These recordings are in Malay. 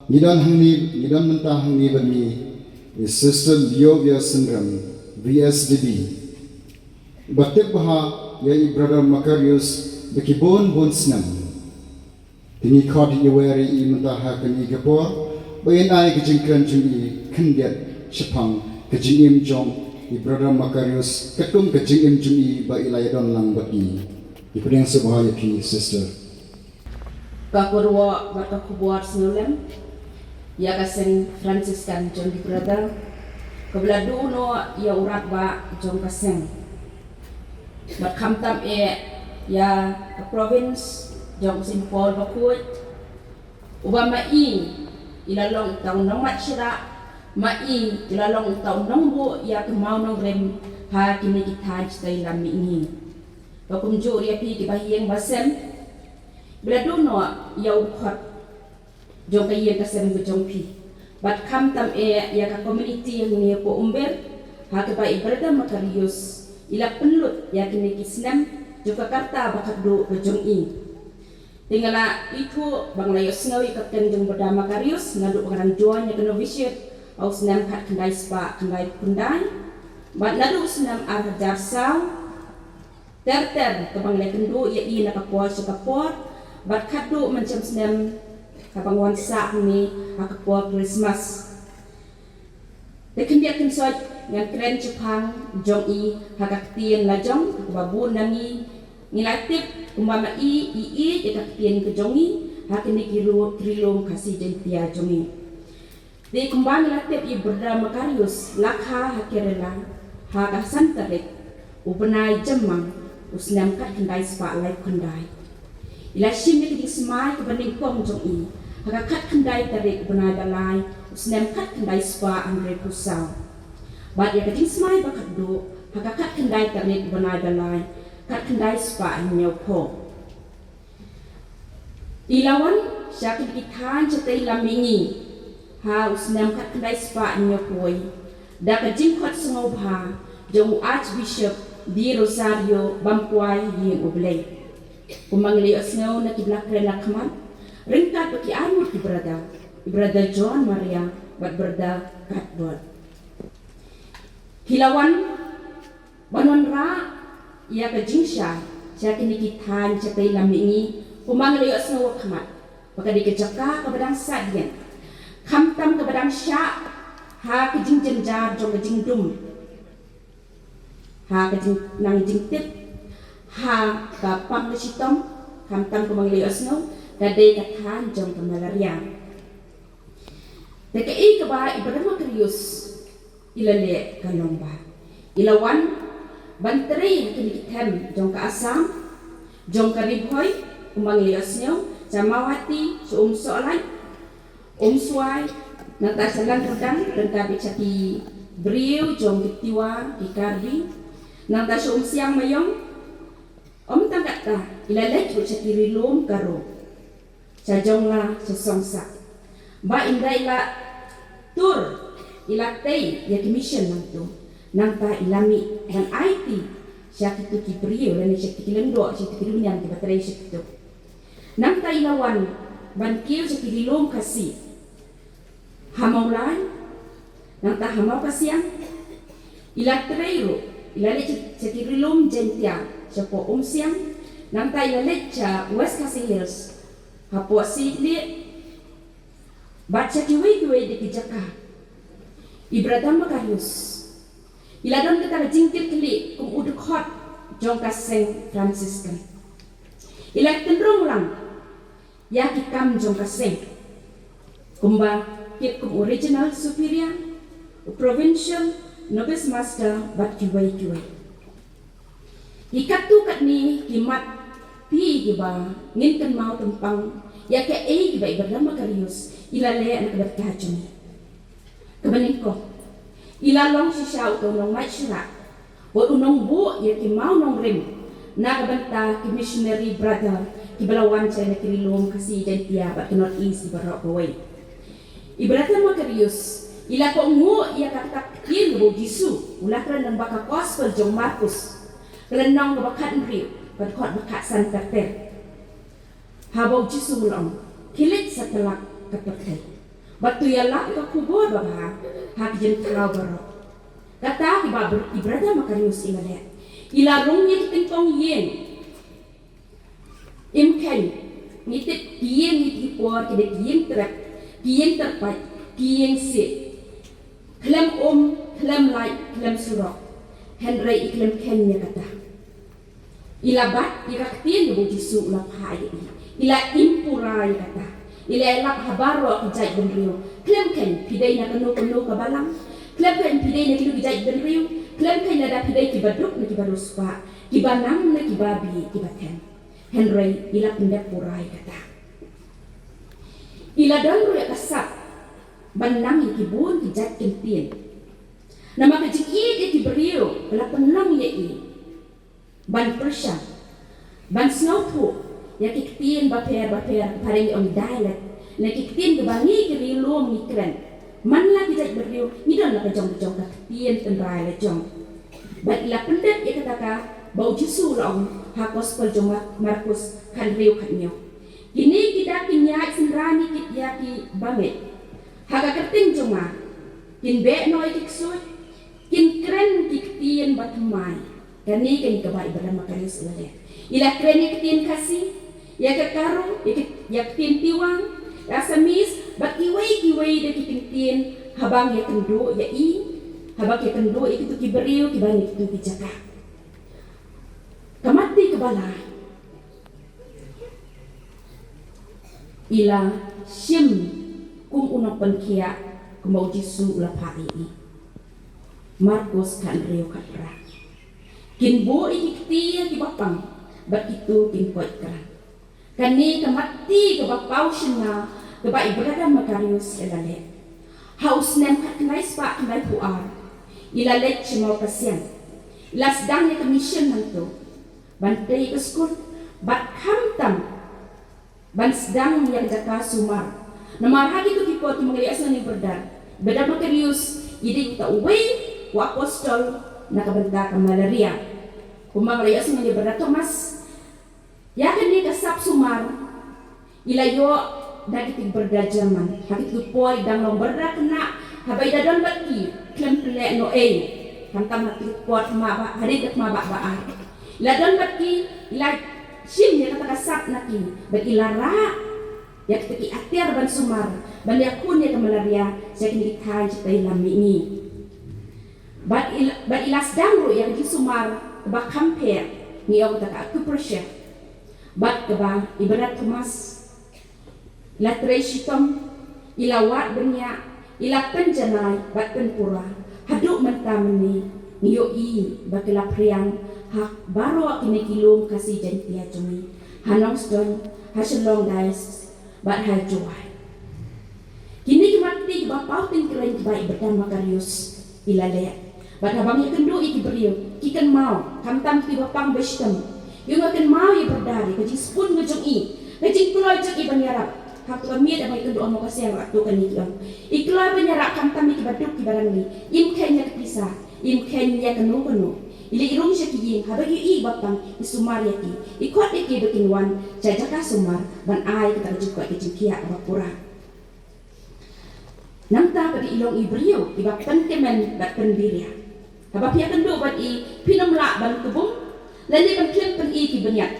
nidan mentah hangni bani Sister Liovia Syndrome VSDB batik baha ya brother Macarius bekibon bon snam tingi khod yewari I mentah hakani gapor bayan ai kejingkran jumi kendiat sepang kejingim jong brother Macarius ketum kejingim jumi ba ilayadon lang baki ipudeng sebahaya ki sister Kakurwa bakakubuar sinulem ya kaseng Franciscan jong di brother kabeladu no ya urat ba jong kaseng bat kamtam ya province jong simpol bakut uba mai ilalong taw nang matsyra mai ilalong taw nang bu ya kemau nang rem ha kini kita stay lami ini bakumjo ya pi kibahiyeng basem beladu no ya ukhot jong kaya kasem jong pi bat kam tam ya ka community yang ni po umber ha ka ba ibrada Macarius ila penlut ya kini kisnam juga karta bakat do jong I tingala itu bang layo snawi kapten jong berda Macarius ngadu pengarang joan ya kena visit au snam kat kendai spa kendai kundai bat nadu snam arjar saw ter ke bang lekendo ya I nakapor sekapor bat kadu macam snam kapang wansa ni akapor Christmas tekin dia kensoi ngan kren Jepang jong I hakaktien lajong babu nangi ngilatip umpama I ikaktien ke jongi hakini trilong kasih jentia jongi di kumbang ngilatip I berda Macarius lakha hakirela haka santarik ubenai jemang usnam kat kendai spa lai kendai ila shimni kedi semai kebening kong jong I haka kat kendai tarik ubenai balai usnam kat kendai spa Andre Pusau bat ya kedi semai bakat do haka kat kendai tarik ubenai balai kat kendai spa nyau po ilawan syakit ikan cetai lamingi ha usnam kat kendai spa nyau poi da ka jingkot sengau bha jong Archbishop di Rosario Bampuai yang oblay kumangli asnau na kiblak rela kamat ringkat baki amur ki brother John Maria bat brother Katbot hilawan banon ra ia ka jingsha siya kini kitan cetai lamingi kumangli asnau kamat baka dikejaka ka badang sadyan kamtam ka badang sya ha ka jingjenjar jong ka jingdum ha ka nang jingtip ha ka pamlisitom kamtam ko mangli asno kadai kathan jong ka malaria tekai ka ba ibrada Macarius ilale ka lomba ilawan bantri kini kithem jong ka asam jong ka ribhoy kumangli asno jamawati soalai suai natasalan rodang rengka bicati beriu jong kitiwa ikardi nang ta siang mayong tangkat ta ilalek bu cakiri lom karo sajong la sesongsa ba indai la tur ilatei ya commission nang tu nang ta ilami dan IT syaki tu kibrio dan syaki kilendo syaki kilunyan ti baterai syaki tu nang ta ilawan bankil syaki lom kasih hamaulan nang ta hamau kasiang ilatreiro ilalit sa kirilom jentia sa po siang nang tayo ilalit sa West Castle Hills hapo Sydney bat sa kiwi-kiwi di kijaka ibrada Macarius iladon kita jingkir keli kung uduk hot jong kaseng Franciscan ilat tenrong lang ya kikam jong kaseng kumba kit kung original superior provincial novice master bat kiwai ikat tu kat ni kimat pi giba ngin kan mau tempang ya ke giba ibrada Macarius ilale anak berkacung kebening ko ilalong si siya utong mai syira wa unong bu ya ki mau nong rim na kabanta ki missionary brother ki balawan sa na kirilom kasi jentia bat not easy barok away ibrada Macarius ila ko ngu ia katak ilmu Jisu ulah kran nang baka gospel jong Markus kran nang bakat nri bat kot bakat san kater habau Jisu ulang kilit sa telak kapatay Batu ya lak ka kubur baba hak jen kau barok. Kata ki ba ibrada Makarius ilale. Ila rongnya tingkong yen. Imkan nitip kien nitip por kide kien terap kien terpat kien sit. Klem klem light klem surok. Henry iklem kennya kata. Ila bat iraktin bu Jisu la pai. Ila impurai kata. Ila elak habaro kijai benriu. Klem ken pidai na kanu ka balang. Klem ken pidai na kilu kijai benriu. Klem ken ada pidai kibaduk na kibaruspa. Kibanang na kibabi kibaten. Henry ila pendek purai kata. Ila donru ya kasap. Banang kibun kijai kentien. Nama kejiki dia diberiu adalah penang yai ban Persia ban snowtu ya kiktin baper pareng on dialect na kiktin kebangi kerilu mikren man la dijak beriu idon la kejong kiktin tenrai la jong ban ila pendek ya kataka bau Jisu la ha gospel jong Markus kan riu katnyo kini kita kinya senrani kit ya ki banget haga kerting jong kin be noi kiksui kin keren kiktian batumai kani kan kabai badan Makarius ilale ila keren kiktian kasih ya kekaru ya kiktian tiwang ya samis bat kiwai de kiktian habang ya kendo ya habang ya kendo itu kiberiu kibani itu bijaka kamati kebala ila sim kum unopan kia kumau Jisu la pai Markus kan riu katra. Kin bo ikikti ki bapang, bat itu kin koit keran. Kani kamati ke bapau sina ke ba ibrada Makarius elale. Haus nem katnai spa kanai puar. Ilale cimo kasian. Las dang ya commission nanto. Bantai ke skul bat hamtam. Ban sedang yang jaka sumar. Namar hagi tu kipot mengeliasan ni berdar. Beda Makarius jadi kita uway wa apostol nakabenta ka malaria. Kumamalayo sa mga berda Thomas. Yakin ni kasap sumar. Ilayo dagitig berda Jerman. Hakit lupoy dang long berda kena habay dadon baki klem ple no ay. Kantam hakit pot maba harid at maba baan. Ladon baki ila sim ya kata kasap naki bagi lara. Yak teki atir ban sumar ban yakun ya ka malaria sa kini kai tay lami ni. Bat ilas dangru yang di sumar ba kamper ni aku tak aku Persia. Bat keba ibarat Thomas la treshitom ila wat benya ila penjanai bat penpura haduk mentamani niyo i bakila priang hak baro kini kilum kasih jantia cumi hanong stone hasilong dais bat hajuai kini kemati ba pautin keren ba ibadah Makarius ila le Bada bang kendo iki beriu, kikan mau, kamtam ti bapang bestem. Yung akan mau ya berdari, kajing spoon ngejong i, kajing keluar jeng i banyarap. Hak tu kami ada mai kendo amo kasi ang waktu kan ikiam. Ikluar banyarap kamtam iki baduk ki barang ni. Im kenya kepisa, im kenya kenu. Ili irong siya kiying, habagi i bapang isumar yaki. Ikot iki bekinwan, jajaka sumar, ban ay kita juga kajing kia abapura. Nangta pagi ilong ibriu, ibak pentemen bat pendiria. Habang pia kendo bat i pinamla ban kubung lali ban klem pen i ki banyak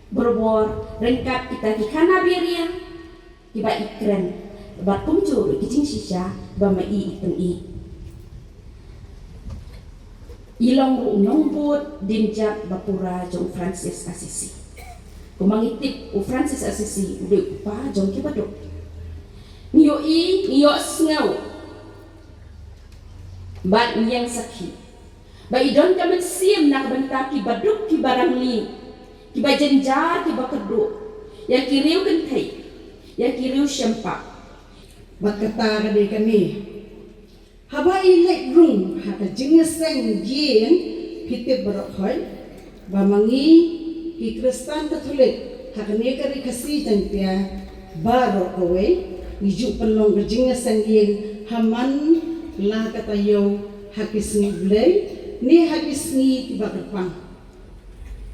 berbor rengkap kita ki kana biria ki ba ikren bat kumcu ki jing sisa ba ma i pen i ilong ru nongbut dinjak bapura jong Francis Assisi kumangitip u Francis Assisi de pa jong ki badok niyo sngaw bat yang sakit. Baidon kamen siam nak benta ki baduk ki barang ni. Ki bajenjar ki bakeduk. Ya kiriu kentai. Ya kiriu syempak. Bakata kade kami. Haba ilek rung haka jengeseng jien pitip berokhoy. Bamangi ki Kristen Katolik haka nekari kasih jangpia barok kowe. Niju penlong ke jengeseng jien haman la kata yo hakis ni blay ni hakis ni tiba depan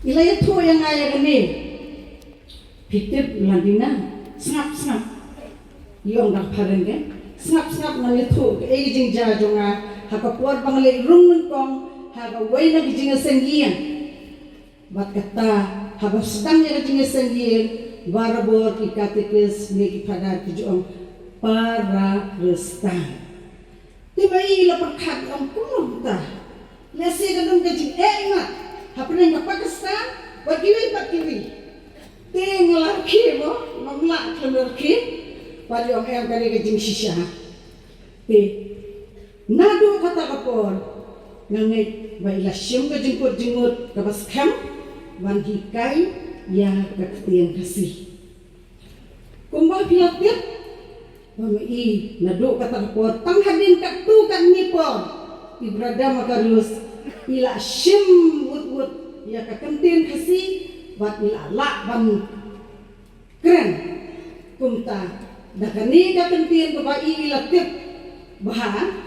ilaya to yang ayah ni pitip landina snap yong dak parenge snap na itu e jing ja jonga hakapor bangle rung nung kong haga waina jing sengien bat kata haga sedang ya jing sengien barabor ikatekes megi pada tujong para restan tiba ila perkat om kuno ta lesi gadung jing ingat hapre nga Pakistan bagiwi tinggal mo mamla kelerki pali om yang kali kejing shisha te nado kata kapor ngangai baila syum ke jengkut kabas kam wan hikai ya kaktian kasih kumba piatit mami nado kata kapor tang hadin kaktu kan nipon ibrada makarus ila syum wut ya kaktian kasih wat ila la ban keren kumta dakani kaktian kebai ila tip baha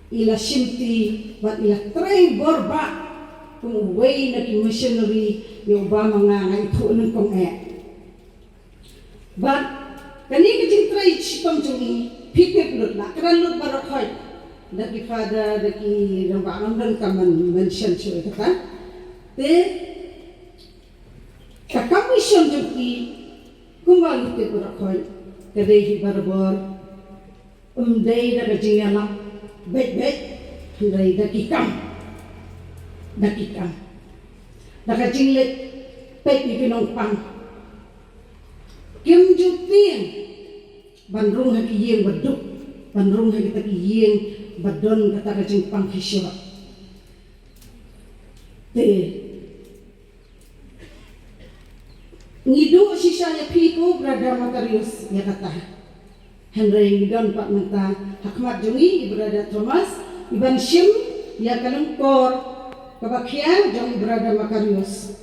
ila shimti wat ila tray borba kung way na ki missionary yung ba mga itu nung kong but kani kajing tray chitong chungi pitip lut la karan lut barakhoy daki father daki rambangan dan kaman mention siya kata te kakamisyon chungi kung ba pitip barakhoy kadai barbor day da kajing yalang bet day dakikam da kajing let pet ni pinong pang kim jutin bandrung haki yeng baduk bandrung haki taki yeng badon kata kajing pang hisyo te ngidu sisya ya piko berada makarius ya kata Henry Midon Pak Menta Hakmat Jungi Ibrada Thomas Iban Shim Ya Kalungkor Kabakian Jong Ibrada Makarius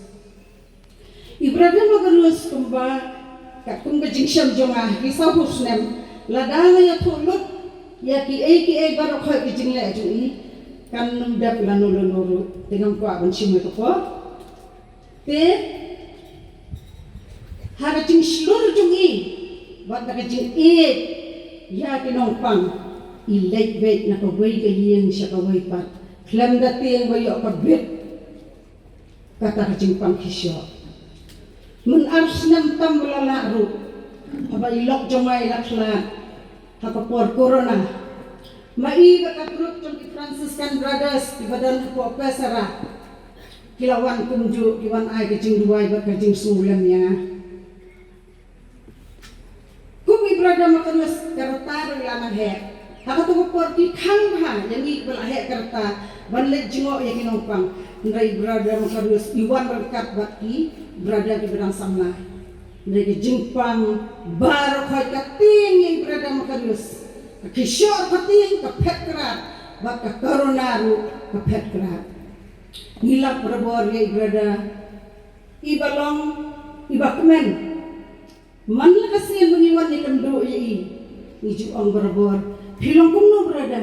Ibrada Makarius Kumba Kumba Jingsham Jongah Kisah Husnem Ladanga Ya Tulut Ya Ki Barokhoy Ki Jingle Jungi Kan Numdap Lanulu Dengan Kwa Ban Shim Kapor Te Hara Jing Shlur Jungi Wat Jing ya kinongpang ilate bet na kaway kayeng siya kaway pat klam dati ang bayo kabit kata kajing pangkisyo mun ars nam tam lalaro aba ilok jomay lakla hakapor corona maiba ka group jong Franciscan Brothers ibadan ko pesara kilawan kumju kiwan ay kajing duway ba kajing sulam ya Ibrada makarus karta laman he hakatungo porti khang ha yani bala he karta banlet jingo ya kinopang ndai ibrada makarus iwan berkat baki ibrada ki berang samna ndai jingpang bar khoy kating ya ibrada makarus kishor kating ka phetrat bak ka koronaru ka phetrat nilap berbor ya ibrada ibalong ibakmen man la kasi mengiwan ni kendo i iju ang berbor hilong kuno berada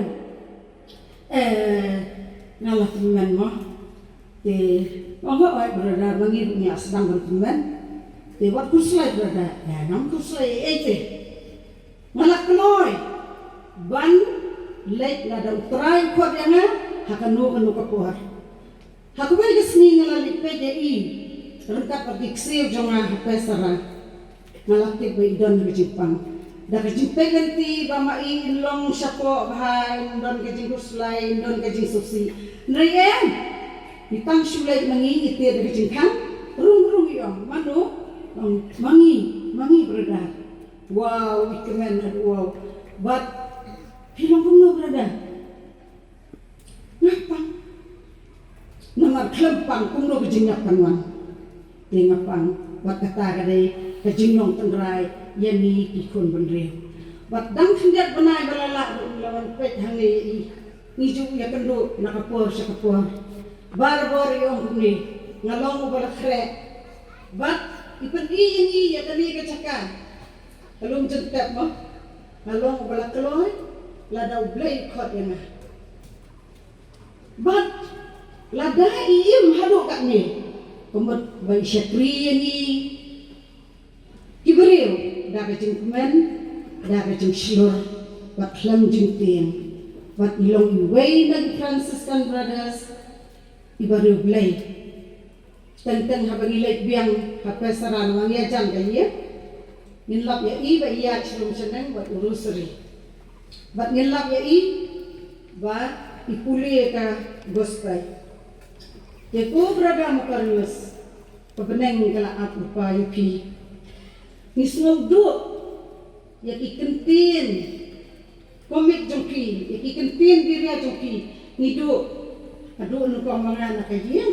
ngalah teman mah te monggo ay berada mengiru nya sedang berteman te wat kuslai berada ya nam kuslai te ngalah kloy ban lek lada utrai ko yang hakanu kanu kapor hakubay kasni ngalalik PDI rengkat adiksi jonga pesara ngalakti ba idon ke Jepang da ke Jepang ganti ba mailong syapo bahay don ke jingkuslay don ke jingsusi nayen ditang sulay mangi ite da ke jingkang rung yo mano mangi berada wow ikemen wow but film kuno berada ngapang namar klempang kuno ke jingapang wan ngapang wat kata kadai kajinong tengrai yani ikon benre wat dang sindat banai balala lawan pet hangi niju ya kendo nakapor sa kapor barbor yung ni ngalong bala khre bat ipan ini ya tani ka chaka kalung jentap mo ngalong bala kloy ladaw blay khot yana bat lada iem hado ka ni kumot bay syakri yani Kiberiu, dah kecing kemen, daga jeng shlur bat klam jeng tiang bat ilong iway nag Franciscan Brothers ibaru blay tentang habang ilay biang hapesaran wangya jang gaya nilap ya i ba iya chlum seneng bat urusri bat nilap ya i bat ipuli ka gospel ya ko Brother Macarius pabeneng kala aku pa yupi nisnog do ya ikentin komik jongki ya ikentin diri jongki nido adu nu ko mga nakayin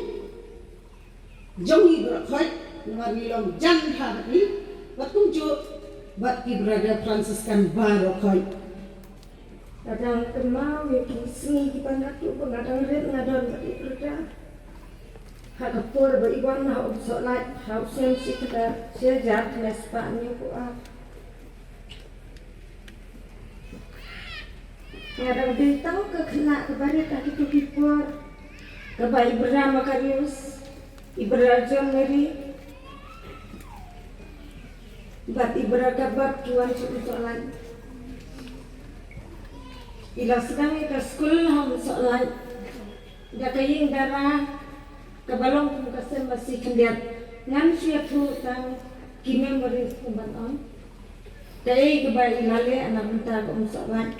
jongi brakhat ngarilom jan hati bat kunjo bat ki Brother Franciscan Barokai Kadang kemau ya kisi kita ngatu pengadang red ngadon bagi kerja. Hagapur beriwan hau solat hau sem si kita sejak nespaknya kuat. Ngadang bintang ke kena kepada kaki tu kipur kebaik bernama Macarius Ibra John Mary bat Ibra kabar tuan solat. Ila sedang ke sekolah hang solat dah kaying darah kabalong kung kasem masih kendiat ngan siya tu tang kimem beris kumban on kay kebay ilale anak benta ko solat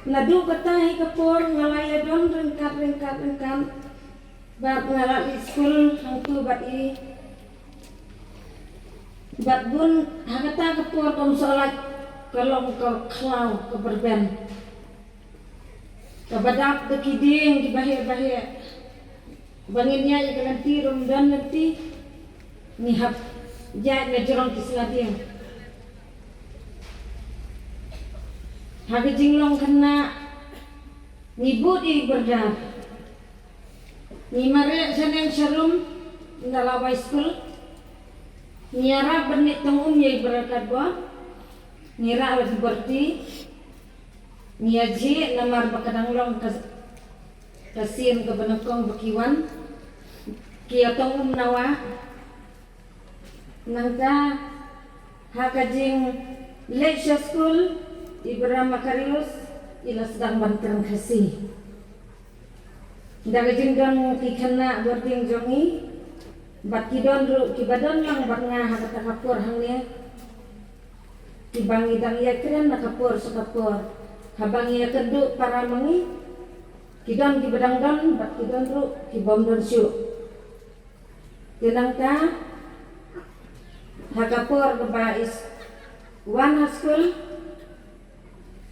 nadu katay kapor ngalaya don rengkat bat ngalali school hang tu bat i bat bun hagata kapor kom solat kalau kau kelau ke berben kebadak ke kiding di bahir banginnya ya nanti Ramadan nanti nihap jad ngejorong kislading hagi jinglong kena nibu di berdar ni mare saneng sharum ngalawai school niara benit tangum yai berakat buah nira lagi berarti niaji namar bakadang long kasin ke benekong bekiwan kia tong nawa nangka hakajing Leisure School Ibra Macarius ila sedang banterang kasih daga jingdon kikena bording jongi bat kidon ru kibadon lang banga hakata kapur hangnya tibangi dang ia keren nakapur sakapur habang ia keduk para mangi kidon ki bedang don bat kidon ru ki bom don syu tinangka hakapur ke bais wan school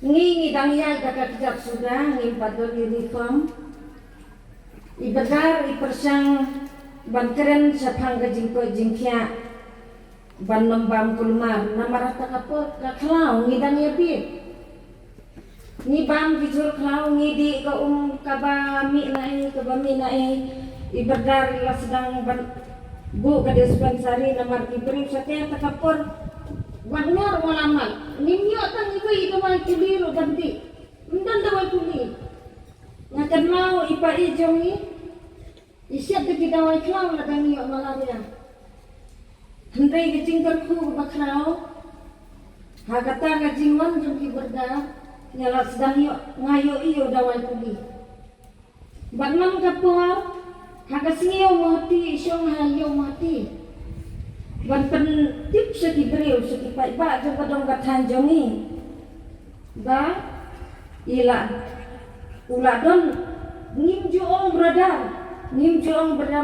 ngi dang ia kakak kijak sudah ngi padon uniform ibadar ipersang ban keren sapang ke jingko jingkia ban lembam kulmar namarata kapur kaklau ngidang ya bib ni bam kijur klau ngidi ka kabami nai ibadar ila sedang ban bu ka dispensari namar kibri satya takapur wangar walamal nimyo tang iwi dawai kuliru ganti undan dawai kuli ngakan mau ipa ijongi isyat ke dawai klau na dangiyo malaria hentai kecing terku baklau hagata ngajingwan jumki berda nyala sedang yo ngayo iyo dawai kuli batman kapur hagasngiyo mati isyong hayo mati ban pen tip seki breu seki pai ba jong kadong kathanjongi ba ila uladon nimjuong brada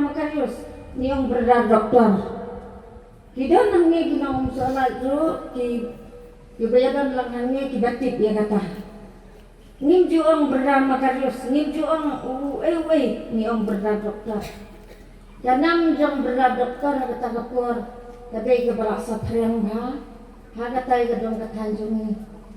Macarius niong brada doktor Kidon nangi ginong salat ro ki bayadan lang nangi kibatip ya kata. Nimjuong berda Macarius, nimjuong ni om berda doktor. Janam jong berda doktor kata kapur, kadai ke balak satreng ba, ha katai ke dong katanjungi.